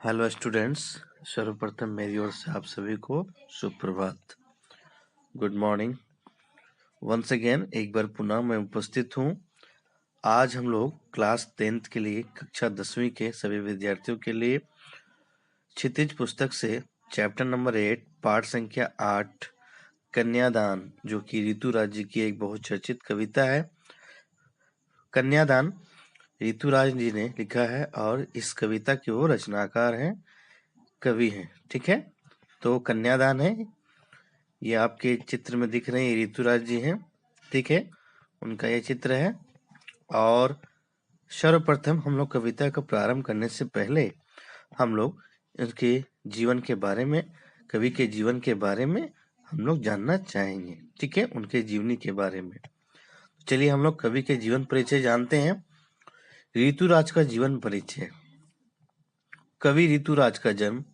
Hello students, सर्वप्रथम मेरी ओर से आप सभी को सुप्रभात, गुड मॉर्निंग। वंस अगेन एक बार पुनः मैं उपस्थित हूँ। आज हम लोग क्लास 10th के लिए कक्षा 10वीं के सभी विद्यार्थियों के लिए क्षितिज पुस्तक से चैप्टर नंबर 8 पाठ संख्या 8 कन्यादान, जो कि ऋतुराज जी की एक बहुत चर्चित कविता है। कन्यादान ऋतुराज जी ने लिखा है और इस कविता के वो रचनाकार हैं, कवि हैं। ठीक है, तो कन्यादान है, ये आपके चित्र में दिख रहे हैं, ऋतुराज जी हैं। ठीक है, उनका ये चित्र है। और सर्वप्रथम हम लोग कविता का प्रारंभ करने से पहले हम लोग उनके जीवन के बारे में, कवि के जीवन के बारे में हम लोग जानना चाहेंगे। ठीक है, उनके जीवनी के बारे में। चलिए हम लोग कवि के जीवन परिचय जानते हैं। ऋतुराज का जीवन परिचय। कवि ऋतुराज का जन्म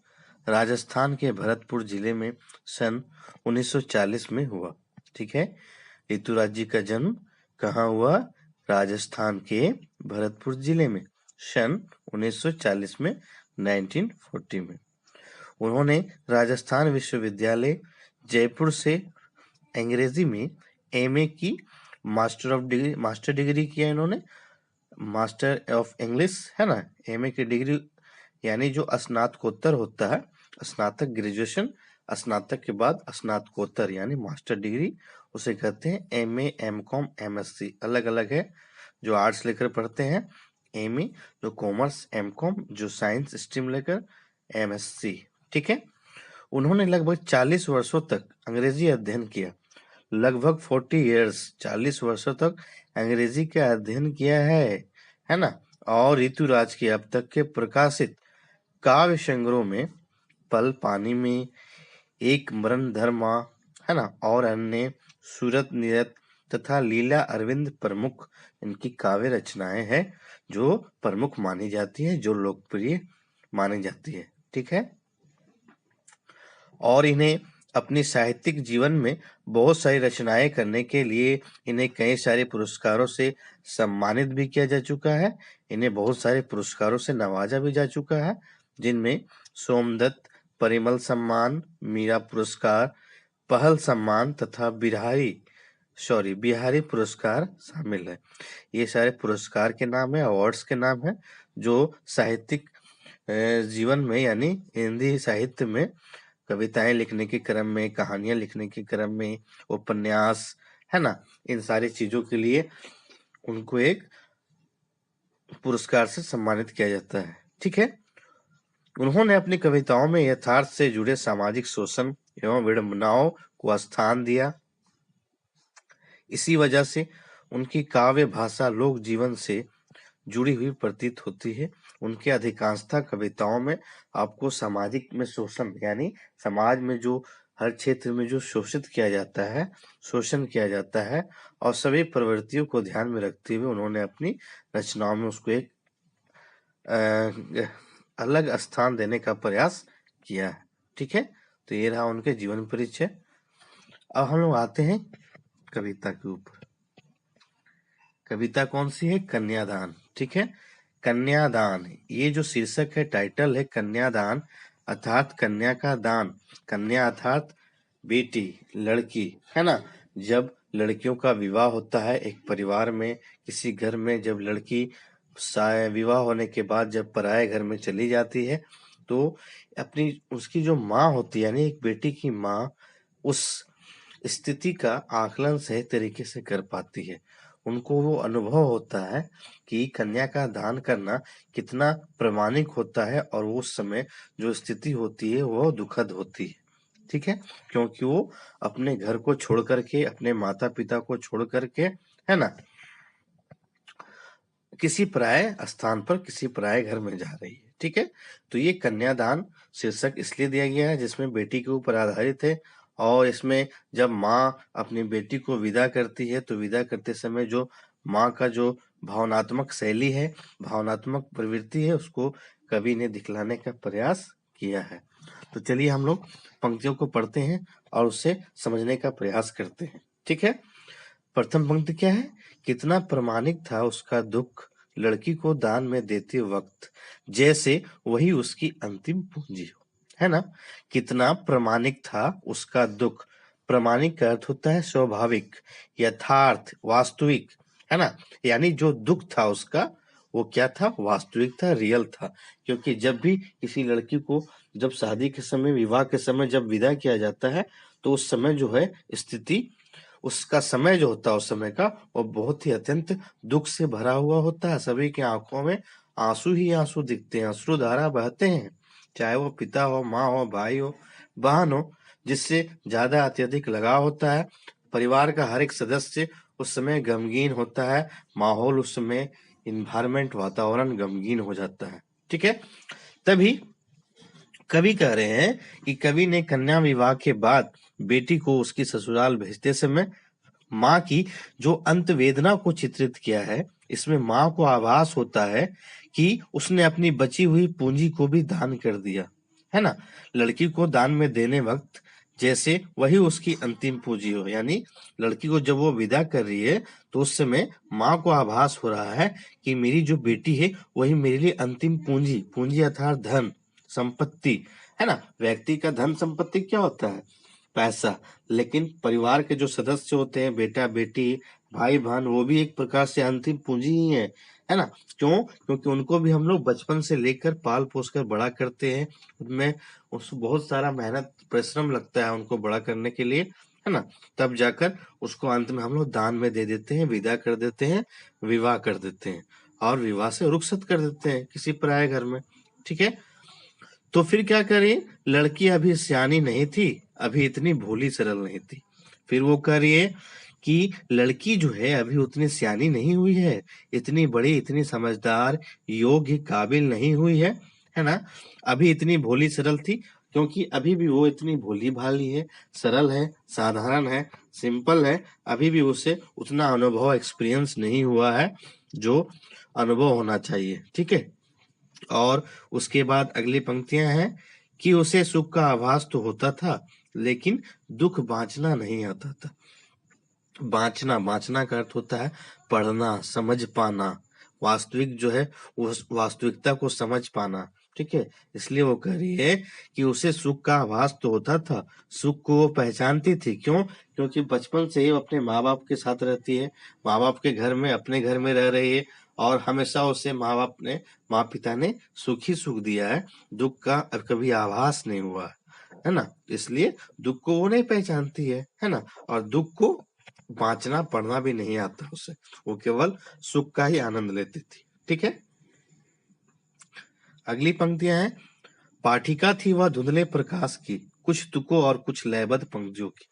राजस्थान के भरतपुर जिले में सन 1940 में हुआ। ठीक है, ऋतुराज जी का जन्म कहाँ हुआ? राजस्थान के भरतपुर जिले में सन 1940 में, 1940 में। उन्होंने राजस्थान विश्वविद्यालय जयपुर से अंग्रेजी में एमए की, मास्टर डिग्री किया इन्होंने, मास्टर ऑफ इंग्लिश है ना। एमए की डिग्री यानी जो स्नातकोत्तर होता है, स्नातक ग्रेजुएशन, स्नातक के बाद स्नातकोत्तर यानी मास्टर डिग्री, उसे कहते हैं एमए, एमकॉम, एमएससी। अलग अलग है, जो आर्ट्स लेकर पढ़ते हैं एमए, जो कॉमर्स, एमकॉम, जो साइंस स्ट्रीम लेकर एमएससी। ठीक है, उन्होंने लगभग 40 वर्षों तक अंग्रेजी अध्ययन किया। लगभग 40 इयर्स, 40 वर्षों तक अंग्रेजी का अध्ययन किया है ना। और ऋतुराज के अब तक के प्रकाशित काव्य संग्रह में पल पानी में, एक मरण धर्मा है ना, और अन्य, सूरत नियत तथा लीला अरविंद प्रमुख इनकी काव्य रचनाएं हैं, जो प्रमुख मानी जाती है, जो लोकप्रिय मानी जाती है। ठीक है, और इन्हें अपनी साहित्यिक जीवन में बहुत सारी रचनाएं करने के लिए इन्हें कई सारे पुरस्कारों से सम्मानित भी किया जा चुका है। इन्हें बहुत सारे पुरस्कारों से नवाजा भी जा चुका है, जिनमें सोमदत्त परिमल सम्मान, मीरा पुरस्कार, पहल सम्मान तथा बिहारी पुरस्कार शामिल है। ये सारे पुरस्कार के नाम है, अवार्ड्स के नाम है, जो साहित्यिक जीवन में यानी हिंदी साहित्य में कविताएं लिखने के क्रम में, कहानियां लिखने के क्रम में, उपन्यास है ना, इन सारी चीजों के लिए उनको एक पुरस्कार से सम्मानित किया जाता है। ठीक है, उन्होंने अपनी कविताओं में यथार्थ से जुड़े सामाजिक शोषण एवं विडंबनाओं को स्थान दिया। इसी वजह से उनकी काव्य भाषा लोक जीवन से जुड़ी हुई प्रतीत होती है। उनके अधिकांशतः कविताओं में आपको सामाजिक में शोषण यानी समाज में जो हर क्षेत्र में जो शोषित किया जाता है, शोषण किया जाता है, और सभी प्रवृत्तियों को ध्यान में रखते हुए उन्होंने अपनी रचनाओं में उसको एक अलग स्थान देने का प्रयास किया है। ठीक है, तो ये रहा उनके जीवन परिचय। अब हम लोग आते हैं कविता के ऊपर। कविता कौन सी है? कन्यादान। ठीक है, कन्यादान, ये जो शीर्षक है, टाइटल है कन्यादान, अर्थात कन्या का दान। कन्या अर्थात बेटी, लड़की है ना। जब लड़कियों का विवाह होता है एक परिवार में, किसी घर में, जब लड़की विवाह होने के बाद जब पराये घर में चली जाती है, तो अपनी उसकी जो माँ होती है, यानी एक बेटी की माँ, उस स्थिति का आकलन सही तरीके से कर पाती है। उनको वो अनुभव होता है कि कन्या का दान करना कितना प्रामाणिक होता है, और उस समय जो स्थिति होती है वो दुखद होती है। ठीक है, क्योंकि वो अपने घर को छोड़ करके, अपने माता पिता को छोड़ करके, है ना, किसी पराये स्थान पर, किसी पराये घर में जा रही है। ठीक है, तो ये कन्यादान शीर्षक इसलिए दिया गया है जिसमें बेटी के ऊपर आधारित है। और इसमें जब माँ अपनी बेटी को विदा करती है, तो विदा करते समय जो माँ का जो भावनात्मक शैली है, भावनात्मक प्रवृत्ति है, उसको कवि ने दिखलाने का प्रयास किया है। तो चलिए हम लोग पंक्तियों को पढ़ते हैं और उससे समझने का प्रयास करते हैं। ठीक है, प्रथम पंक्ति क्या है? कितना प्रामाणिक था उसका दुख, लड़की को दान में देते वक्त जैसे वही उसकी अंतिम पूंजी हो, है ना। कितना प्रामाणिक था उसका दुख। प्रामाणिक का अर्थ होता है स्वाभाविक, यथार्थ, वास्तविक, है ना। यानी जो दुख था उसका वो क्या था, वास्तविक था, रियल था। क्योंकि जब भी किसी लड़की को जब शादी के समय, विवाह के समय जब विदा किया जाता है तो उस समय जो है स्थिति, उसका समय जो होता है उस समय का, वो बहुत ही अत्यंत दुख से भरा हुआ होता है। सभी की आंखों में आंसू ही आंसू दिखते हैं, अश्रुधारा बहते हैं, चाहे वो पिता हो, माँ हो, भाई हो, बहन हो, जिससे ज्यादा अत्यधिक लगाव होता है। परिवार का हर एक सदस्य उस समय गमगीन होता है, माहौल उस समय, इन्वायरमेंट, वातावरण गमगीन हो जाता है। ठीक है। तभी कवि कह रहे हैं कि कवि ने कन्या विवाह के बाद बेटी को उसकी ससुराल भेजते समय माँ की जो अंत वेदना को चित्रित किया है। इसमें माँ को आभास होता है कि उसने अपनी बची हुई पूंजी को भी दान कर दिया, है ना। लड़की को दान में देने वक्त जैसे वही उसकी अंतिम पूंजी हो, यानी लड़की को जब वो विदा कर रही है तो उस समय माँ को आभास हो रहा है कि मेरी जो बेटी है वही मेरे लिए अंतिम पूंजी, पूंजी अर्थात धन संपत्ति, है ना। व्यक्ति का धन संपत्ति क्या होता है, पैसा। लेकिन परिवार के जो सदस्य होते हैं, बेटा बेटी, भाई बहन, वो भी एक प्रकार से अंतिम पूंजी ही है ना। क्यों? क्योंकि उनको भी हम लोग बचपन से लेकर पाल पोस कर बड़ा करते हैं, उनमें उस बहुत सारा मेहनत परिश्रम लगता है उनको बड़ा करने के लिए, है ना। तब जाकर उसको अंत में हम लोग दान में दे देते हैं, विदा कर देते हैं, विवाह कर देते हैं और विवाह से रुखसत कर देते हैं किसी पराये घर में। ठीक है। तो फिर क्या करें, लड़की अभी सियानी नहीं थी, अभी इतनी भोली सरल नहीं थी। फिर वो कह रही है कि लड़की जो है अभी उतनी सियानी नहीं हुई है, इतनी बड़ी, इतनी समझदार, योग्य, काबिल नहीं हुई है ना। अभी इतनी भोली सरल थी, क्योंकि अभी भी वो इतनी भोली भाली है, सरल है, साधारण है, सिंपल है। अभी भी उसे उतना अनुभव, एक्सपीरियंस नहीं हुआ है जो अनुभव होना चाहिए। ठीक है। और उसके बाद अगली पंक्तियां हैं कि उसे सुख का आभास तो होता था लेकिन दुख बांचना नहीं आता था। बांचना, बांचना का अर्थ होता है पढ़ना, समझ पाना, वास्तविक जो है उस वास्तविकता को समझ पाना। ठीक है। इसलिए वो कह रही है कि उसे सुख का आभास तो होता था, सुख को वो पहचानती थी। क्यों? क्योंकि बचपन से ही वो अपने माँ बाप के साथ रहती है, माँ बाप के घर में, अपने घर में रह रही है और हमेशा उसे माँ बाप ने, माँ पिता ने सुख ही सुख दिया है, दुख का कभी आभास नहीं हुआ है ना। इसलिए दुख को वो नहीं पहचानती है ना। और दुख को बांचना, पढ़ना भी नहीं आता उसे, वो केवल सुख का ही आनंद लेती थी। ठीक है। अगली पंक्तियां हैं, पाठिका थी वह धुंधले प्रकाश की, कुछ तुकों और कुछ लयबद्ध पंक्तियों की।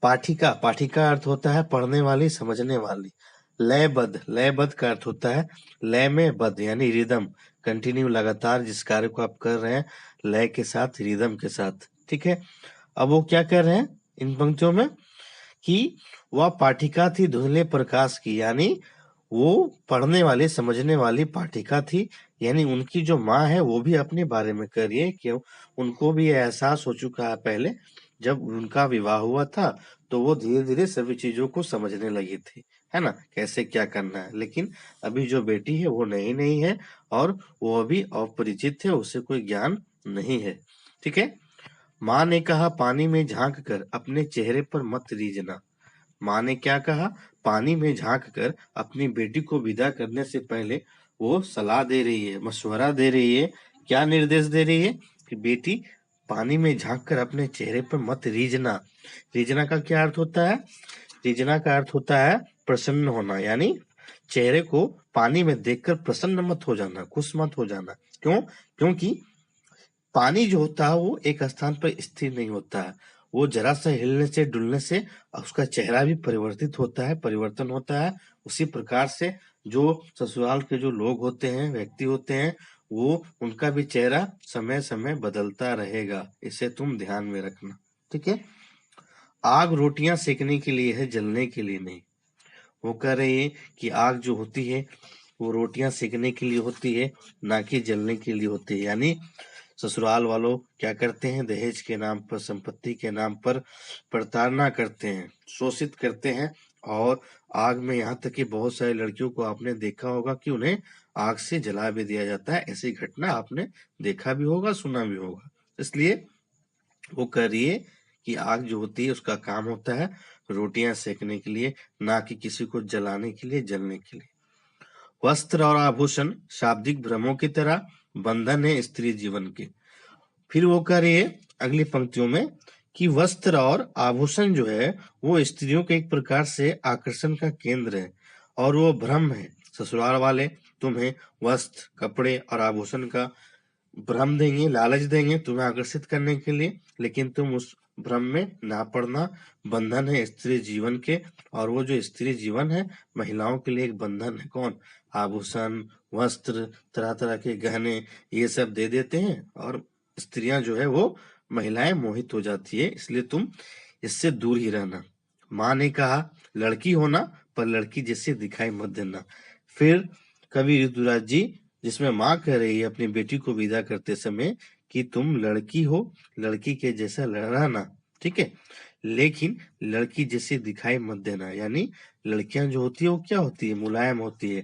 पाठिका, पाठिका अर्थ होता है पढ़ने वाली, समझने वाली। लयबद्ध, लयबद्ध का अर्थ होता है लय में बद्ध, यानी रिदम, कंटिन्यू, लगातार जिस कार्य को आप कर रहे हैं लय के साथ, रिदम के साथ। ठीक है। अब वो क्या कर रहे हैं इन पंक्तियों में कि वह पाठिका थी धुंधले प्रकाश की, यानी वो पढ़ने वाली, समझने वाली पाठिका थी। यानी उनकी जो माँ है वो भी अपने बारे में कह रही है कि उनको भी एहसास हो चुका है पहले, जब उनका विवाह हुआ था तो वो धीरे धीरे सभी चीजों को समझने लगी थी, है ना, कैसे क्या करना है। लेकिन अभी जो बेटी है वो नई नई है और वो अभी अपरिचित है, उसे कोई ज्ञान नहीं है। ठीक है। माँ ने कहा पानी में झांक कर अपने चेहरे पर मत रीझना। माँ ने क्या कहा, पानी में झांक कर अपनी बेटी को विदा करने से पहले वो सलाह दे रही है, मशवरा दे रही है। क्या निर्देश दे रही है कि बेटी पानी में झांक कर अपने चेहरे पर मत रीझना। रीझना का क्या अर्थ होता है? रीझना का अर्थ होता है प्रसन्न होना, यानी चेहरे को पानी में देखकर प्रसन्न मत हो जाना, खुश मत हो जाना। क्यों? क्योंकि पानी जो होता है वो एक स्थान पर स्थिर नहीं होता है, वो जरा सा हिलने से, डुलने से उसका चेहरा भी परिवर्तित होता है, परिवर्तन होता है। उसी प्रकार से जो ससुराल के जो लोग होते हैं, व्यक्ति होते हैं, वो उनका भी चेहरा समय समय बदलता रहेगा, इसे तुम ध्यान में रखना। ठीक है। आग रोटियां सेकने के लिए है, जलने के लिए नहीं। वो कह रही है कि आग जो होती है वो रोटियां सेकने के लिए होती है, ना कि जलने के लिए होती है। यानी ससुराल वालों क्या करते हैं, दहेज के नाम पर, संपत्ति के नाम पर प्रताड़ना करते हैं, शोषित करते हैं और आग में, यहाँ तक कि बहुत सारी लड़कियों को आपने देखा होगा कि उन्हें आग से जला भी दिया जाता है। ऐसी घटना आपने देखा भी होगा, सुना भी होगा। इसलिए वो कह रही है कि आग जो होती है उसका काम होता है रोटियां सेकने के लिए, ना कि किसी को जलाने के लिए, जलने के लिए। वस्त्र और आभूषण शाब्दिक भ्रमों की तरह बंधन है स्त्री जीवन के। फिर वो कह रही है अगली पंक्तियों में कि वस्त्र और आभूषण जो है वो स्त्रियों के एक प्रकार से आकर्षण का केंद्र है और वो भ्रम है। ससुराल वाले तुम्हें वस्त्र, कपड़े और आभूषण का भ्रम देंगे, लालच देंगे तुम्हें आकर्षित करने के लिए, लेकिन तुम उस भ्रम में ना पड़ना। बंधन है स्त्री जीवन के, और वो जो स्त्री जीवन है महिलाओं के लिए एक बंधन है। कौन? आभूषण, वस्त्र, तरह तरह के गहने, ये सब दे देते हैं और स्त्रियां जो है वो महिलाएं मोहित हो जाती है। इसलिए तुम इससे दूर ही रहना। माँ ने कहा लड़की होना पर लड़की जैसे दिखाई मत देना। फिर कवि ऋतुराज जी, जिसमें माँ कह रही है अपनी बेटी को विदा करते समय कि तुम लड़की हो, लड़की के जैसा रहना, ठीक है, लेकिन लड़की जैसे दिखाई मत देना। यानी लड़कियां जो होती है वो क्या होती है? मुलायम होती है,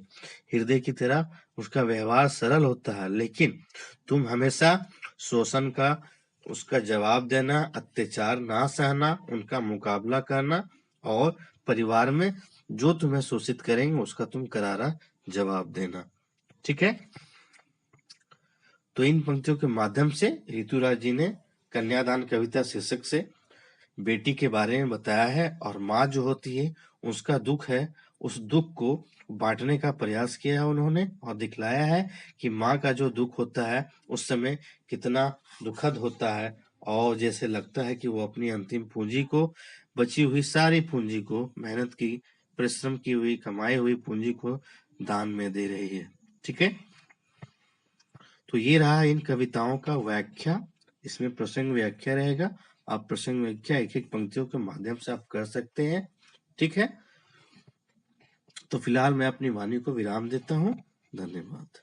हृदय की तरह उसका व्यवहार सरल होता है, लेकिन तुम हमेशा शोषण का उसका जवाब देना, अत्याचार ना सहना, उनका मुकाबला करना, और परिवार में जो तुम्हें शोषित करेंगे उसका तुम करारा जवाब देना। ठीक है। तो इन पंक्तियों के माध्यम से ऋतुराज जी ने कन्यादान कविता शीर्षक से बेटी के बारे में बताया है, और माँ जो होती है उसका दुख है, उस दुख को बांटने का प्रयास किया है उन्होंने, और दिखलाया है कि माँ का जो दुख होता है उस समय कितना दुखद होता है, और जैसे लगता है कि वो अपनी अंतिम पूंजी को, बची हुई सारी पूंजी को, मेहनत की, परिश्रम की हुई, कमाई हुई पूंजी को दान में दे रही है। ठीक है। तो ये रहा इन कविताओं का व्याख्या। इसमें प्रसंग व्याख्या रहेगा। आप प्रसंग व्याख्या एक एक पंक्तियों के माध्यम से आप कर सकते हैं। ठीक है। तो फिलहाल मैं अपनी वाणी को विराम देता हूँ। धन्यवाद।